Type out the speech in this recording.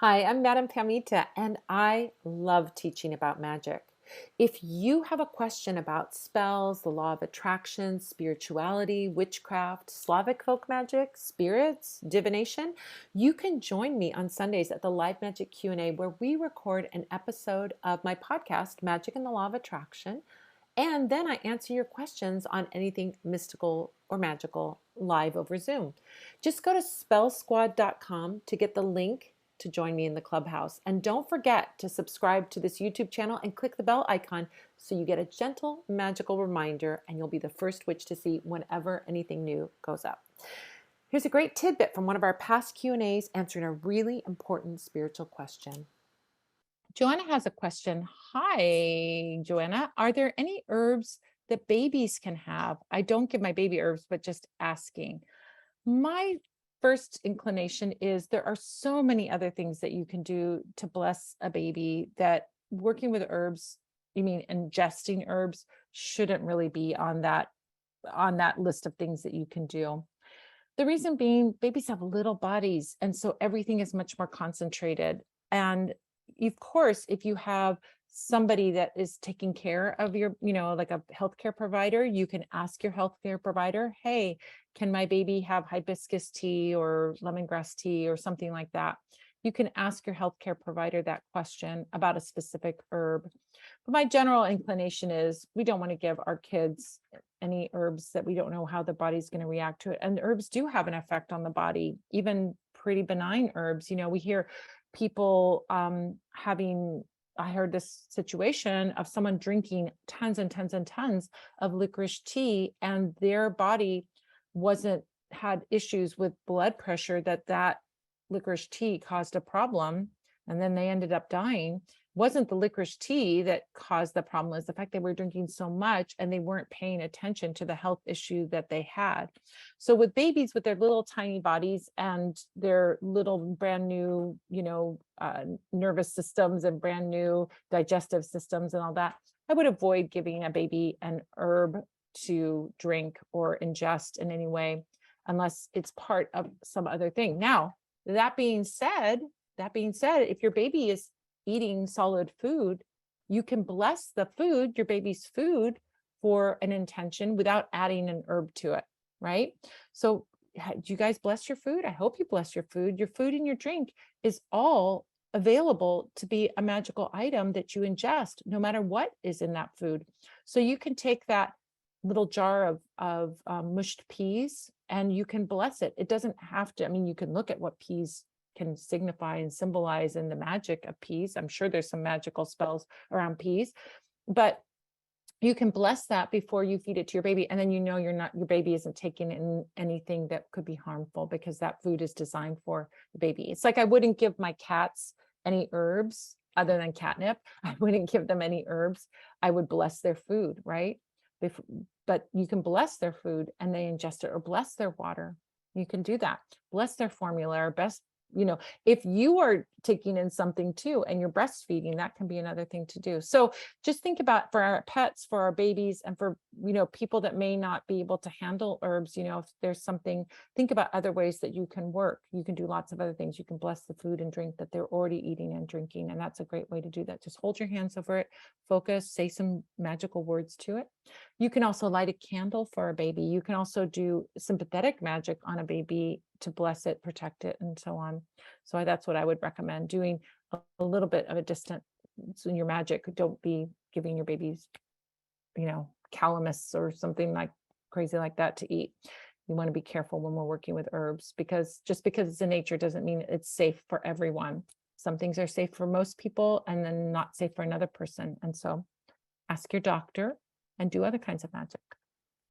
Hi, I'm Madame Pamita, and I love teaching about magic. If you have a question about spells, the law of attraction, spirituality, witchcraft, Slavic folk magic, spirits, divination, you can join me on Sundays at the Live Magic Q&A where we record an episode of my podcast, Magic and the Law of Attraction, and then I answer your questions on anything mystical or magical live over Zoom. Just go to spellsquad.com to get the link to join me in the clubhouse. And don't forget to subscribe to this YouTube channel and click the bell icon so you get a gentle, magical reminder and you'll be the first witch to see whenever anything new goes up. Here's a great tidbit from one of our past Q&As answering a really important spiritual question. Joanna has a question. Hi, Joanna. Are there any herbs that babies can have? I don't give my baby herbs, but just asking. My first inclination is there are so many other things that you can do to bless a baby that working with herbs, you mean ingesting herbs, shouldn't really be on that list of things that you can do. The reason being, babies have little bodies, and so everything is much more concentrated. And of course, if you have somebody that is taking care of your, like a healthcare provider, you can ask your healthcare provider, hey, can my baby have hibiscus tea or lemongrass tea or something like that? You can ask your healthcare provider that question about a specific herb. But my general inclination is we don't want to give our kids any herbs that we don't know how the body's going to react to it. And herbs do have an effect on the body, even pretty benign herbs. We hear people I heard this situation of someone drinking tons and tons and tons of licorice tea, and their body had issues with blood pressure, that licorice tea caused a problem, and then they ended up dying. Wasn't the licorice tea that caused the problem, was the fact they were drinking so much and they weren't paying attention to the health issue that they had. So with babies with their little tiny bodies and their little brand new, nervous systems and brand new digestive systems and all that, I would avoid giving a baby an herb to drink or ingest in any way, unless it's part of some other thing. Now, that being said, if your baby is eating solid food, you can bless the food, your baby's food, for an intention without adding an herb to it, right? So do you guys bless your food? I hope you bless your food. Your food and your drink is all available to be a magical item that you ingest, no matter what is in that food. So you can take that little jar of mushed peas and you can bless it. It doesn't have to, you can look at what peas can signify and symbolize in the magic of peas. I'm sure there's some magical spells around peas, but you can bless that before you feed it to your baby. And then your baby isn't taking in anything that could be harmful, because that food is designed for the baby. It's like I wouldn't give my cats any herbs other than catnip. I wouldn't give them any herbs. I would bless their food, right? But you can bless their food and they ingest it, or bless their water. You can do that. Bless their formula, or best, if you are taking in something too and you're breastfeeding, that can be another thing to do. So just think about, for our pets, for our babies, and for people that may not be able to handle herbs, if there's something, think about other ways that you can work. You can do lots of other things. You can bless the food and drink that they're already eating and drinking, and that's a great way to do that. Just hold your hands over it, focus, say some magical words to it. You can also light a candle for a baby. You can also do sympathetic magic on a baby to bless it, protect it, and so on. So that's what I would recommend, doing a little bit of a distance in your magic. Don't be giving your babies, calamus or something like crazy like that to eat. You want to be careful when we're working with herbs, because just because it's in nature doesn't mean it's safe for everyone. Some things are safe for most people and then not safe for another person. And so ask your doctor and do other kinds of magic.